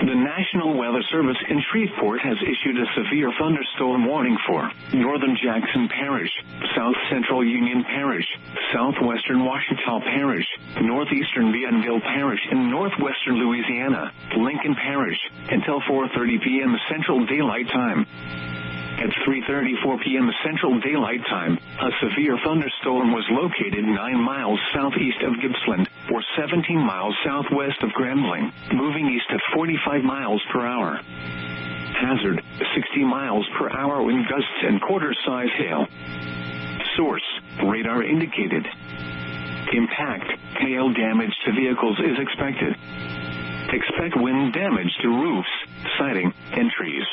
The National Weather Service in Shreveport has issued a severe thunderstorm warning for northern Jackson Parish, south central Union Parish, southwestern Ouachita Parish, northeastern Bienville Parish, and northwestern Louisiana, Lincoln Parish, until 4:30 p.m. Central Daylight Time. At 3:34 p.m. Central Daylight Time, a severe thunderstorm was located 9 miles southeast of Gippsland, or 17 miles southwest of Grambling, moving east at 45 miles per hour. Hazard, 60 miles per hour wind gusts and quarter-size hail. Source, radar indicated. Impact, hail damage to vehicles is expected. Expect wind damage to roofs, siding, and trees.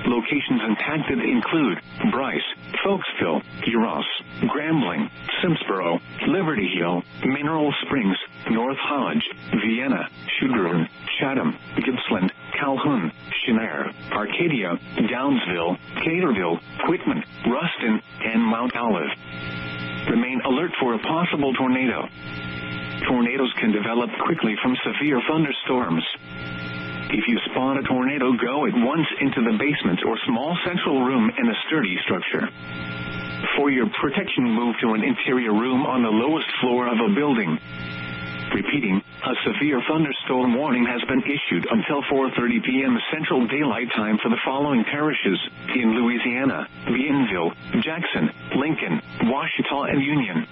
Locations impacted include Bryce, Folksville, Uros, Grambling, Simsboro, Liberty Hill, Mineral Springs, North Hodge, Vienna, Shugrun, Chatham, Gippsland, Calhoun, Chenair, Arcadia, Downsville, Caterville, Whitman, Ruston, and Mount Olive. Remain alert for a possible tornado. Tornadoes can develop quickly from severe thunderstorms. If you spot a tornado, go at once into the basement or small central room in a sturdy structure. For your protection, move to an interior room on the lowest floor of a building. Repeating, a severe thunderstorm warning has been issued until 4:30 p.m. Central Daylight Time for the following parishes in Louisiana: Bienville, Jackson, Lincoln, Ouachita, and Union.